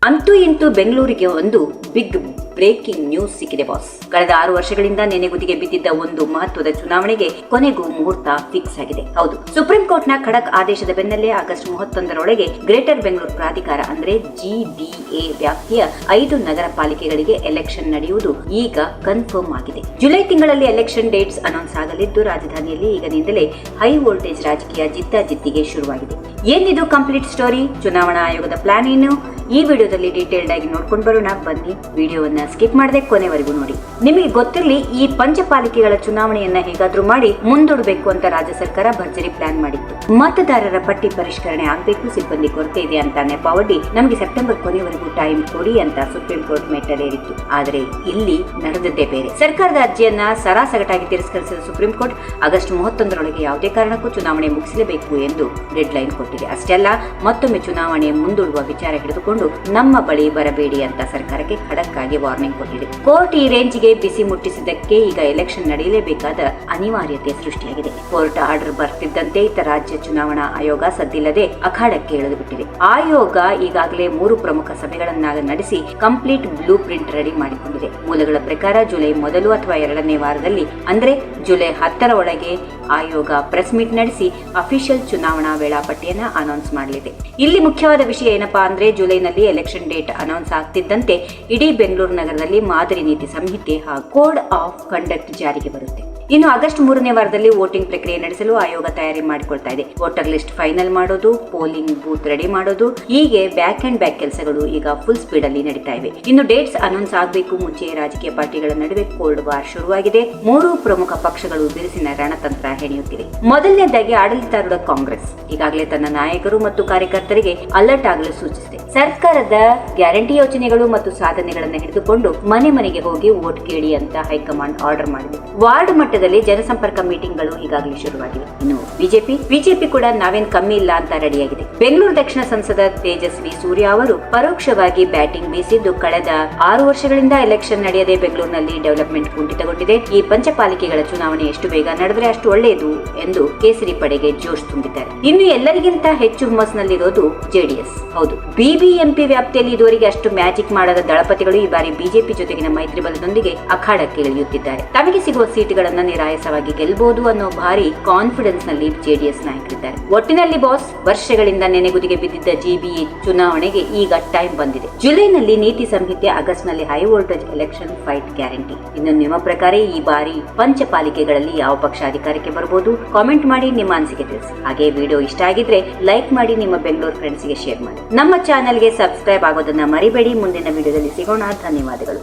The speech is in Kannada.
ಅಂತೂ ಇಂತೂ ಬೆಂಗಳೂರಿಗೆ ಒಂದು ಬಿಗ್ ಬ್ರೇಕಿಂಗ್ ನ್ಯೂಸ್ ಸಿಕ್ಕಿದೆ ಬಾಸ್. ಕಳೆದ 6 ವರ್ಷಗಳಿಂದ ನೆನೆಗುದಿಗೆ ಬಿದ್ದಿದ್ದ ಒಂದು ಮಹತ್ವದ ಚುನಾವಣೆಗೆ ಕೊನೆಗೂ ಮುಹೂರ್ತ ಫಿಕ್ಸ್ ಆಗಿದೆ. ಹೌದು, ಸುಪ್ರೀಂ ಕೋರ್ಟ್ನ ಖಡಕ್ ಆದೇಶದ ಬೆನ್ನಲ್ಲೇ ಆಗಸ್ಟ್ 31ರೊಳಗೆ ಗ್ರೇಟರ್ ಬೆಂಗಳೂರು ಪ್ರಾಧಿಕಾರ ಅಂದ್ರೆ GBA ವ್ಯಾಪ್ತಿಯ 5 ನಗರ ಪಾಲಿಕೆಗಳಿಗೆ ಎಲೆಕ್ಷನ್ ನಡೆಯುವುದು ಈಗ ಕನ್ಫರ್ಮ್ ಆಗಿದೆ. ಜುಲೈ ತಿಂಗಳಲ್ಲಿ ಎಲೆಕ್ಷನ್ ಡೇಟ್ಸ್ ಅನೌನ್ಸ್ ಆಗಲಿದ್ದು, ರಾಜಧಾನಿಯಲ್ಲಿ ಈಗಿನಿಂದಲೇ ಹೈ ವೋಲ್ಟೇಜ್ ರಾಜಕೀಯ ಜಿದ್ದಾಜಿದ್ದಿಗೆ ಶುರುವಾಗಿದೆ. ಏನಿದು ಕಂಪ್ಲೀಟ್ ಸ್ಟೋರಿ? ಚುನಾವಣಾ ಆಯೋಗದ ಪ್ಲಾನ್ ಏನು? ಈ ವಿಡಿಯೋದಲ್ಲಿ ಡೀಟೇಲ್ಡ್ ಆಗಿ ನೋಡ್ಕೊಂಡು ಬರೋಣ. ಬನ್ನಿ, ವಿಡಿಯೋವನ್ನ ಸ್ಕಿಪ್ ಮಾಡದೆ ಕೊನೆವರೆಗೂ ನೋಡಿ. ನಿಮಗೆ ಗೊತ್ತಿರಲಿ, ಈ ಪಂಚಪಾಲಿಕೆಗಳ ಚುನಾವಣೆಯನ್ನ ಹೇಗಾದ್ರೂ ಮಾಡಿ ಮುಂದೂಡಬೇಕು ಅಂತ ರಾಜ್ಯ ಸರ್ಕಾರ ಭರ್ಜರಿ ಪ್ಲಾನ್ ಮಾಡಿತ್ತು. ಮತದಾರರ ಪಟ್ಟಿ ಪರಿಷ್ಕರಣೆ ಆಗಬೇಕು, ಸಿಬ್ಬಂದಿ ಕೊರತೆ ಇದೆ ಅಂತ ನೆಪವೊಡ್ಡಿ ನಮಗೆ ಸೆಪ್ಟೆಂಬರ್ ಕೊನೆವರೆಗೂ ಟೈಮ್ ಕೊಡಿ ಅಂತ ಸುಪ್ರೀಂ ಕೋರ್ಟ್ ಮೆಟ್ಟಲೇರಿತ್ತು. ಆದರೆ ಇಲ್ಲಿ ನಡೆದದ್ದೇ ಬೇರೆ. ಸರ್ಕಾರದ ಅರ್ಜಿಯನ್ನ ಸರಾಸಗಟಾಗಿ ತಿರಸ್ಕರಿಸಿದ ಸುಪ್ರೀಂ ಕೋರ್ಟ್ ಆಗಸ್ಟ್ 31ರೊಳಗೆ ಯಾವುದೇ ಕಾರಣಕ್ಕೂ ಚುನಾವಣೆ ಮುಗಿಸಲೇಬೇಕು ಎಂದು ಡೆಡ್ ಲೈನ್ ಕೊಟ್ಟಿದೆ. ಅಷ್ಟೇ ಅಲ್ಲ, ಮತ್ತೊಮ್ಮೆ ಚುನಾವಣೆ ಮುಂದೂಡುವ ವಿಚಾರ ಹಿಡಿದುಕೊಂಡು ನಮ್ಮ ಬಳಿ ಬರಬೇಡಿ ಅಂತ ಸರ್ಕಾರಕ್ಕೆ ಖಡಕ್ ಆಗಿ ವಾರ್ನಿಂಗ್ ಕೊಟ್ಟಿದೆ. ಕೋರ್ಟ್ ಈ ರೇಂಜ್ಗೆ ಬಿಸಿ ಮುಟ್ಟಿಸಿದ್ದಕ್ಕೆ ಈಗ ಎಲೆಕ್ಷನ್ ನಡೆಯಲೇಬೇಕಾದ ಅನಿವಾರ್ಯತೆ ಸೃಷ್ಟಿಯಾಗಿದೆ. ಕೋರ್ಟ್ ಆರ್ಡರ್ ಬರ್ತಿದ್ದಂತೆ ಇತರ ರಾಜ್ಯ ಚುನಾವಣಾ ಆಯೋಗ ಸದ್ದಿಲ್ಲದೆ ಅಖಾಡಕ್ಕೆ ಇಳಿದು ಬಿಟ್ಟಿದೆ. ಆಯೋಗ ಈಗಾಗಲೇ 3 ಪ್ರಮುಖ ಸಭೆಗಳನ್ನ ನಡೆಸಿ ಕಂಪ್ಲೀಟ್ ಬ್ಲೂ ಪ್ರಿಂಟ್ ರೆಡಿ ಮಾಡಿಕೊಂಡಿದೆ. ಮೂಲಗಳ ಪ್ರಕಾರ ಜುಲೈ ಮೊದಲು ಅಥವಾ 2ನೇ ವಾರದಲ್ಲಿ ಅಂದ್ರೆ ಜುಲೈ 10ರ ಒಳಗೆ ಆಯೋಗ ಪ್ರೆಸ್ ಮೀಟ್ ನಡೆಸಿ ಅಫಿಷಿಯಲ್ ಚುನಾವಣಾ ವೇಳಾಪಟ್ಟಿಯನ್ನ ಅನೌನ್ಸ್ ಮಾಡಲಿದೆ. ಇಲ್ಲಿ ಮುಖ್ಯವಾದ ವಿಷಯ ಏನಪ್ಪಾ ಅಂದ್ರೆ, ಜುಲೈನಲ್ಲಿ ಎಲೆಕ್ಷನ್ ಡೇಟ್ ಅನೌನ್ಸ್ ಆಗ್ತಿದ್ದಂತೆ ಇಡೀ ಬೆಂಗಳೂರು ನಗರದಲ್ಲಿ ಮಾದರಿ ನೀತಿ ಸಂಹಿತೆ ಹಾಗೂ ಕೋಡ್ ಆಫ್ ಕಂಡಕ್ಟ್ ಜಾರಿಗೆ ಬರುತ್ತೆ. ಇನ್ನು ಆಗಸ್ಟ್ 3ನೇ ವಾರದಲ್ಲಿ ವೋಟಿಂಗ್ ಪ್ರಕ್ರಿಯೆ ನಡೆಸಲು ಆಯೋಗ ತಯಾರಿ ಮಾಡಿಕೊಳ್ತಾ ಇದೆ. ವೋಟರ್ ಲಿಸ್ಟ್ ಫೈನಲ್ ಮಾಡೋದು, ಪೋಲಿಂಗ್ ಬೂತ್ ರೆಡಿ ಮಾಡೋದು, ಹೀಗೆ ಬ್ಯಾಕ್ ಅಂಡ್ ಬ್ಯಾಕ್ ಕೆಲಸಗಳು ಈಗ ಫುಲ್ ಸ್ಪೀಡ್ ಅಲ್ಲಿ ನಡೀತಾ ಇವೆ. ಇನ್ನು ಡೇಟ್ಸ್ ಅನೌನ್ಸ್ ಆಗಬೇಕು ಮುಂಚೆ ರಾಜಕೀಯ ಪಾರ್ಟಿಗಳ ನಡುವೆ ಕೋಲ್ಡ್ ವಾರ್ ಶುರುವಾಗಿದೆ. 3 ಪ್ರಮುಖ ಪಕ್ಷಗಳು ಬಿರುಸಿನ ರಣತಂತ್ರ ಹೆಣೆಯುತ್ತಿವೆ. ಮೊದಲನೇದಾಗಿ ಆಡಳಿತಾರೂಢ ಕಾಂಗ್ರೆಸ್ ಈಗಾಗಲೇ ತನ್ನ ನಾಯಕರು ಮತ್ತು ಕಾರ್ಯಕರ್ತರಿಗೆ ಅಲರ್ಟ್ ಆಗಲು ಸೂಚಿಸಿದೆ. ಸರ್ಕಾರದ ಗ್ಯಾರಂಟಿ ಯೋಜನೆಗಳು ಮತ್ತು ಸಾಧನೆಗಳನ್ನು ಹಿಡಿದುಕೊಂಡು ಮನೆ ಮನೆಗೆ ಹೋಗಿ ವೋಟ್ ಕೇಳಿ ಅಂತ ಹೈಕಮಾಂಡ್ ಆರ್ಡರ್ ಮಾಡಿದೆ. ವಾರ್ಡ್ ಮಟ್ಟದಲ್ಲಿ ಜನಸಂಪರ್ಕ ಮೀಟಿಂಗ್ ಗಳು ಈಗಾಗಲೇ ಶುರುವಾಗಿವೆ. ಇನ್ನು ಬಿಜೆಪಿ ಕೂಡ ನಾವೇನ್ ಕಮ್ಮಿ ಇಲ್ಲ ಅಂತ ರೆಡಿಯಾಗಿದೆ. ಬೆಂಗಳೂರು ದಕ್ಷಿಣ ಸಂಸದ ತೇಜಸ್ವಿ ಸೂರ್ಯ ಅವರು ಪರೋಕ್ಷವಾಗಿ ಬ್ಯಾಟಿಂಗ್ ಬೀಸಿದ್ದು, ಕಳೆದ 6 ವರ್ಷಗಳಿಂದ ಎಲೆಕ್ಷನ್ ನಡೆಯದೆ ಬೆಂಗಳೂರಿನಲ್ಲಿ ಡೆವಲಪ್ಮೆಂಟ್ ಕುಂಠಿತಗೊಂಡಿದೆ. ಈ ಪಂಚಪಾಲಿಕೆಗಳ ಚುನಾವಣೆ ಎಷ್ಟು ಬೇಗ ನಡೆದ್ರೆ ಅಷ್ಟು ಒಳ್ಳೆಯದು ಎಂದು ಕೇಸರಿ ಪಡೆಗೆ ಜೋಶ್ ತುಂಬಿದ್ದಾರೆ. ಇನ್ನು ಎಲ್ಲರಿಗಿಂತ ಹೆಚ್ಚು ಹುಮ್ಮಸ್ನಲ್ಲಿರೋದು JDS. ಹೌದು, BBMP ವ್ಯಾಪ್ತಿಯಲ್ಲಿ ಇದುವರೆಗೆ ಅಷ್ಟು ಮ್ಯಾಜಿಕ್ ಮಾಡದ ದಳಪತಿಗಳು ಈ ಬಾರಿ ಬಿಜೆಪಿ ಜೊತೆಗಿನ ಮೈತ್ರಿ ಬಲದೊಂದಿಗೆ ಅಖಾಡಕ್ಕೆ ಇಳಿಯುತ್ತಿದ್ದಾರೆ. ತಮಗೆ ಸಿಗುವ ಸೀಟುಗಳನ್ನು ನಿರಾಯಸವಾಗಿ ಗೆಲ್ಲಬಹುದು ಅನ್ನೋ ಭಾರಿ ಕಾನ್ಫಿಡೆನ್ಸ್ ನಲ್ಲಿ JDS ನಾಯಕರಿದ್ದಾರೆ. ಒಟ್ಟಿನಲ್ಲಿ ಬಾಸ್, ವರ್ಷಗಳಿಂದ ನೆನೆಗುದಿಗೆ ಬಿದ್ದಿದ್ದ GBA ಚುನಾವಣೆಗೆ ಈಗ ಟೈಮ್ ಬಂದಿದೆ. ಜುಲೈನಲ್ಲಿ ನೀತಿ ಸಂಹಿತೆ, ಆಗಸ್ಟ್ ನಲ್ಲಿ high voltage election fight guarantee. ಇನ್ನು ನಿಮ್ಮ ಪ್ರಕಾರ ಈ ಬಾರಿ ಪಂಚಪಾಲಿಕೆಗಳಲ್ಲಿ ಯಾವ ಪಕ್ಷ ಅಧಿಕಾರಕ್ಕೆ ಬರಬಹುದು? ಕಾಮೆಂಟ್ ಮಾಡಿ ನಿಮ್ಮ ಅನಿಸಿಕೆ ತಿಳಿಸಿ. ಹಾಗೆ ವಿಡಿಯೋ ಇಷ್ಟ ಆಗಿದ್ರೆ ಲೈಕ್ ಮಾಡಿ, ನಿಮ್ಮ ಬೆಂಗಳೂರು ಫ್ರೆಂಡ್ಸ್ಗೆ ಶೇರ್ ಮಾಡಿ. ನಮ್ಮ ಚಾನೆಲ್ಗೆ ಸಬ್ಸ್ಕ್ರೈಬ್ ಆಗೋದನ್ನ ಮರಿಬೇಡಿ. ಮುಂದಿನ ವಿಡಿಯೋದಲ್ಲಿ ಸಿಗೋಣ. ಧನ್ಯವಾದಗಳು.